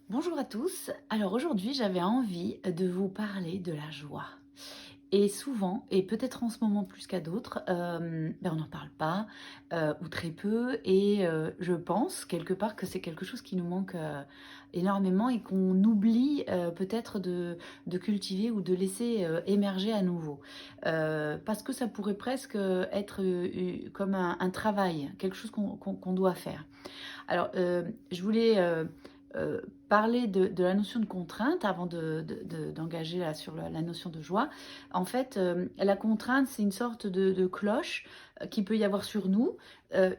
Bonjour à tous. Alors aujourd'hui, j'avais envie de vous parler de la joie. Et souvent, et peut-être en ce moment plus qu'à d'autres, on n'en parle pas ou très peu. Et je pense quelque part que c'est quelque chose qui nous manque énormément et qu'on oublie peut-être de cultiver ou de laisser émerger à nouveau. Parce que ça pourrait presque être comme un travail, quelque chose qu'on doit faire. Alors, je voulais parler de la notion de contrainte avant d'engager là, sur la notion de joie. En fait, la contrainte, c'est une sorte de cloche qui peut y avoir sur nous,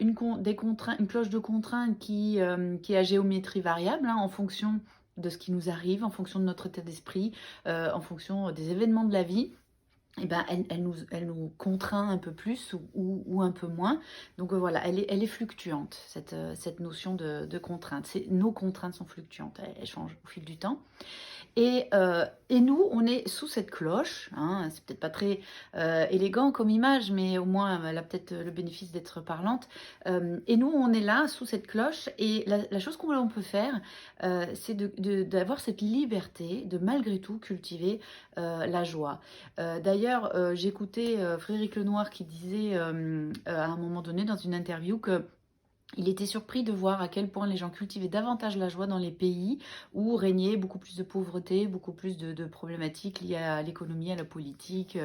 une cloche de contrainte qui est à géométrie variable hein, en fonction de ce qui nous arrive, en fonction de notre état d'esprit, en fonction des événements de la vie. Eh ben, elle nous contraint un peu plus ou un peu moins. Donc voilà, elle est fluctuante, cette notion de contrainte. Nos contraintes sont fluctuantes, elles changent au fil du temps. Et nous, on est sous cette cloche, hein, c'est peut-être pas très élégant comme image, mais au moins elle a peut-être le bénéfice d'être parlante. Et nous, on est là, sous cette cloche, et la chose qu'on peut faire, c'est d'avoir cette liberté de malgré tout cultiver la joie. D'ailleurs, j'écoutais Frédéric Lenoir qui disait à un moment donné dans une interview que il était surpris de voir à quel point les gens cultivaient davantage la joie dans les pays où régnait beaucoup plus de pauvreté, beaucoup plus de problématiques liées à l'économie, à la politique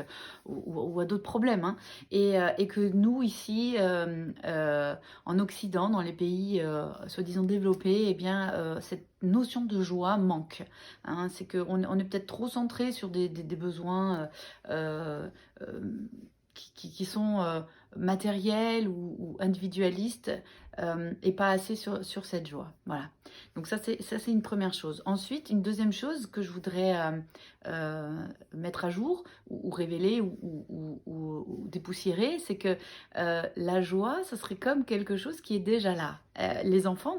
ou à d'autres problèmes, hein. Et que nous, ici, en Occident, dans les pays soi-disant développés, eh bien, cette notion de joie manque, hein. C'est qu'on est peut-être trop centré sur des besoins euh, qui sont matériels ou individualistes et pas assez sur cette joie. Voilà. Donc ça c'est une première chose. Ensuite, une deuxième chose que je voudrais mettre à jour ou révéler ou dépoussiérer, c'est que la joie, ça serait comme quelque chose qui est déjà là. Les enfants,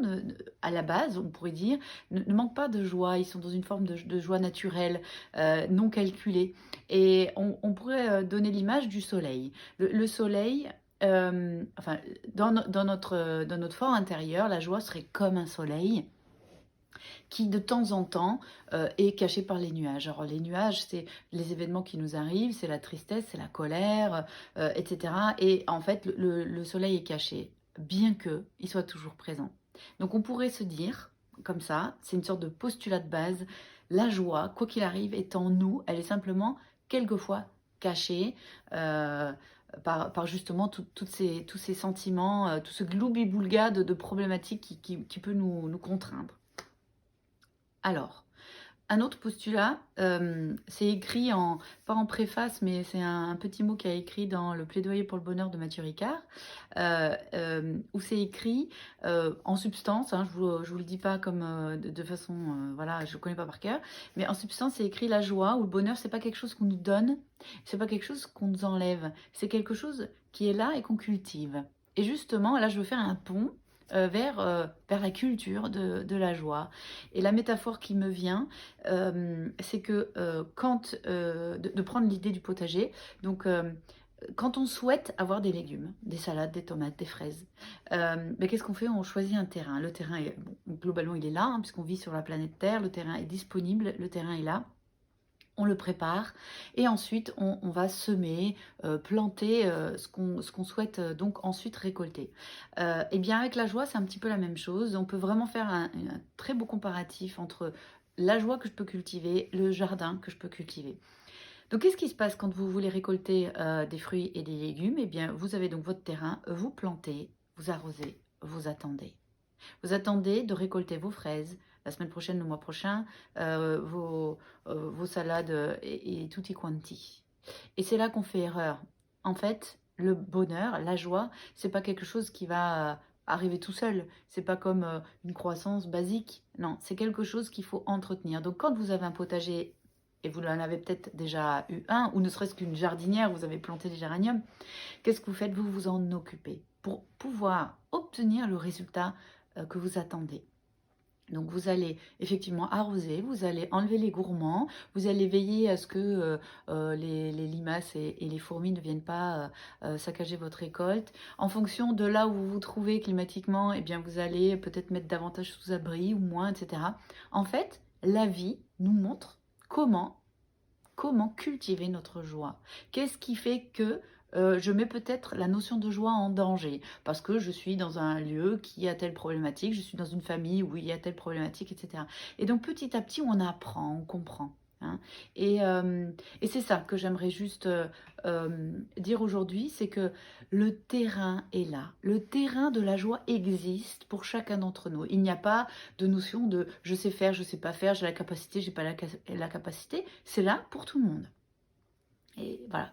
à la base, on pourrait dire, ne manquent pas de joie. Ils sont dans une forme de joie naturelle, non calculée. Et on pourrait donner l'image du soleil. Le soleil, enfin, dans notre fort intérieur, la joie serait comme un soleil qui de temps en temps est caché par les nuages. Alors les nuages, c'est les événements qui nous arrivent, c'est la tristesse, c'est la colère, etc. Et en fait, le soleil est caché, bien qu'il soit toujours présent. Donc on pourrait se dire, comme ça, c'est une sorte de postulat de base, la joie, quoi qu'il arrive, est en nous, elle est simplement quelquefois cachée. Par justement tous ces sentiments, tout ce gloubi-boulga de problématiques qui peut nous contraindre. Alors, un autre postulat, c'est écrit pas en préface, mais c'est un petit mot qui a écrit dans le plaidoyer pour le bonheur de Mathieu Ricard, où c'est écrit en substance, hein, je vous le dis pas comme de façon, voilà, je le connais pas par cœur, mais en substance, c'est écrit la joie ou le bonheur, c'est pas quelque chose qu'on nous donne, c'est pas quelque chose qu'on nous enlève, c'est quelque chose qui est là et qu'on cultive. Et justement, là, je veux faire un pont vers la culture de la joie. Et la métaphore qui me vient, c'est que de prendre l'idée du potager, donc quand on souhaite avoir des légumes, des salades, des tomates, des fraises, qu'est-ce qu'on fait? On choisit un terrain. Le terrain, bon, globalement, il est là, hein, puisqu'on vit sur la planète Terre, le terrain est disponible, le terrain est là. On le prépare et ensuite on va semer, planter ce qu'on souhaite donc ensuite récolter. Et bien avec la joie, c'est un petit peu la même chose. On peut vraiment faire un très beau comparatif entre la joie que je peux cultiver, le jardin que je peux cultiver. Donc qu'est-ce qui se passe quand vous voulez récolter des fruits et des légumes? Eh bien vous avez donc votre terrain, vous plantez, vous arrosez, vous attendez. Vous attendez de récolter vos fraises la semaine prochaine, le mois prochain, vos salades et tutti quanti. Et c'est là qu'on fait erreur. En fait, le bonheur, la joie, c'est pas quelque chose qui va arriver tout seul. C'est pas comme une croissance basique. Non, c'est quelque chose qu'il faut entretenir. Donc quand vous avez un potager et vous en avez peut-être déjà eu un, ou ne serait-ce qu'une jardinière, vous avez planté des géraniums, qu'est-ce que vous faites? Vous vous en occupez pour pouvoir obtenir le résultat que vous attendez. Donc vous allez effectivement arroser, vous allez enlever les gourmands, vous allez veiller à ce que les limaces et les fourmis ne viennent pas saccager votre récolte. En fonction de là où vous vous trouvez climatiquement, eh bien vous allez peut-être mettre davantage sous abri ou moins, etc. En fait, la vie nous montre comment cultiver notre joie. Qu'est-ce qui fait que je mets peut-être la notion de joie en danger parce que je suis dans un lieu qui a telle problématique, je suis dans une famille où il y a telle problématique, etc. Et donc petit à petit, on apprend, on comprend. Hein. Et c'est ça que j'aimerais juste dire aujourd'hui, c'est que le terrain est là. Le terrain de la joie existe pour chacun d'entre nous. Il n'y a pas de notion de je sais faire, je sais pas faire, j'ai la capacité, j'ai pas la capacité. C'est là pour tout le monde. Et voilà,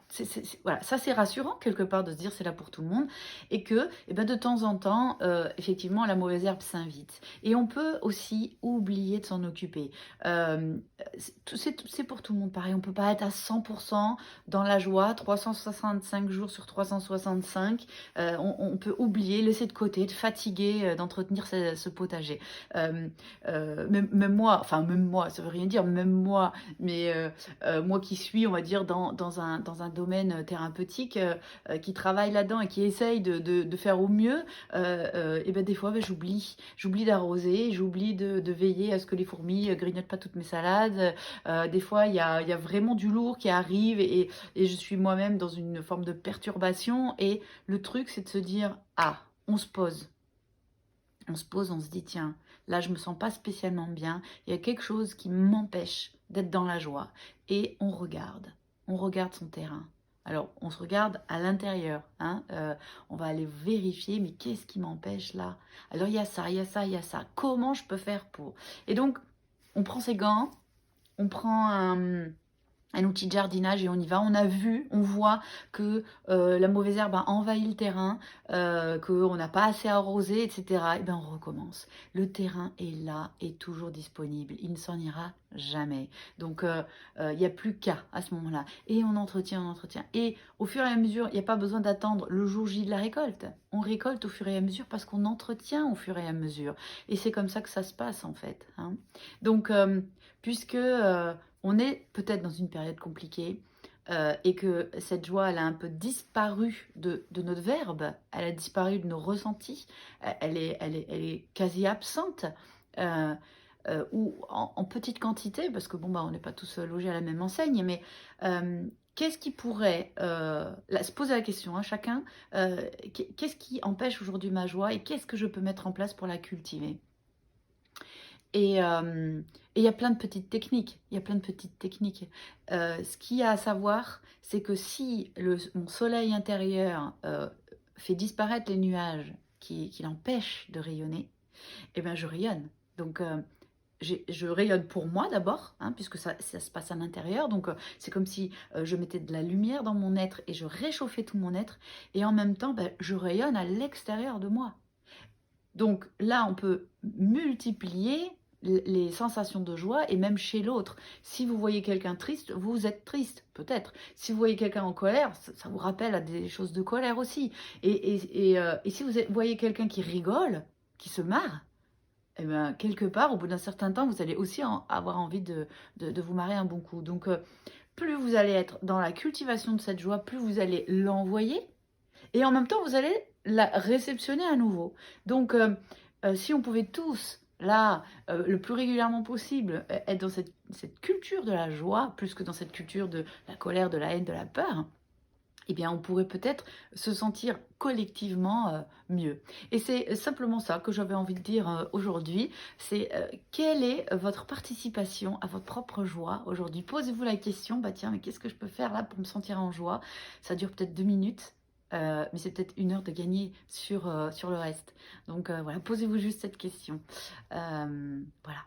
voilà, ça c'est rassurant quelque part de se dire c'est là pour tout le monde et que eh ben, de temps en temps, effectivement, la mauvaise herbe s'invite. Et on peut aussi oublier de s'en occuper. C'est pour tout le monde pareil, on ne peut pas être à 100% dans la joie, 365 jours sur 365. On peut oublier, laisser de côté, être fatigué d'entretenir ce potager. Même moi, enfin même moi, ça veut rien dire, même moi, mais moi qui suis, on va dire, dans un domaine thérapeutique, qui travaille là-dedans et qui essaye de faire au mieux, et ben des fois, ben, j'oublie d'arroser, j'oublie de veiller à ce que les fourmis grignotent pas toutes mes salades. Des fois, il y a vraiment du lourd qui arrive et je suis moi-même dans une forme de perturbation. Et le truc, c'est de se dire, ah, on se pose. On se pose, on se dit, tiens, là, je me sens pas spécialement bien. Il y a quelque chose qui m'empêche d'être dans la joie. Et on regarde son terrain. Alors, on se regarde à l'intérieur. Hein, on va aller vérifier, mais qu'est-ce qui m'empêche là? Alors, il y a ça, il y a ça, il y a ça. Comment je peux faire pour? Et donc, on prend ses gants, on prend un outil de jardinage et on y va. On a vu, on voit que la mauvaise herbe a envahi le terrain, qu'on n'a pas assez arrosé, etc. Et bien on recommence. Le terrain est là, est toujours disponible. Il ne s'en ira jamais. Donc il n'y a plus qu'à à ce moment-là. Et on entretient, on entretient. Et au fur et à mesure, il n'y a pas besoin d'attendre le jour J de la récolte. On récolte au fur et à mesure parce qu'on entretient au fur et à mesure. Et c'est comme ça que ça se passe en fait. Hein. Donc puisque on est peut-être dans une période compliquée et que cette joie, elle a un peu disparu de notre verbe, elle a disparu de nos ressentis, elle est quasi absente. Ou en petite quantité, parce que bon, bah, on n'est pas tous logés à la même enseigne, mais qu'est-ce qui pourrait, là, se poser la question, hein, chacun, qu'est-ce qui empêche aujourd'hui ma joie et qu'est-ce que je peux mettre en place pour la cultiver? Et il y a plein de petites techniques, il y a plein de petites techniques. Ce qu'il y a à savoir, c'est que si mon soleil intérieur, fait disparaître les nuages qui l'empêchent de rayonner, eh ben, je rayonne. Donc je rayonne pour moi d'abord, hein, puisque ça se passe à l'intérieur. Donc c'est comme si, je mettais de la lumière dans mon être et je réchauffais tout mon être et en même temps, bah, je rayonne à l'extérieur de moi. Donc là, on peut multiplier les sensations de joie et même chez l'autre. Si vous voyez quelqu'un triste, vous êtes triste, peut-être. Si vous voyez quelqu'un en colère, ça vous rappelle à des choses de colère aussi. Et si vous voyez quelqu'un qui rigole, qui se marre, eh ben, quelque part, au bout d'un certain temps, vous allez aussi avoir envie de vous marrer un bon coup. Donc, plus vous allez être dans la cultivation de cette joie, plus vous allez l'envoyer et en même temps, vous allez la réceptionner à nouveau. Donc, si on pouvait tous, là, le plus régulièrement possible, être dans cette culture de la joie, plus que dans cette culture de la colère, de la haine, de la peur, eh bien, on pourrait peut-être se sentir collectivement mieux. Et c'est simplement ça que j'avais envie de dire aujourd'hui. C'est quelle est votre participation à votre propre joie aujourd'hui? Posez-vous la question, bah tiens, mais qu'est-ce que je peux faire là pour me sentir en joie? Ça dure peut-être 2 minutes. Mais c'est peut-être 1 heure de gagner sur le reste. Donc voilà, posez-vous juste cette question. Voilà.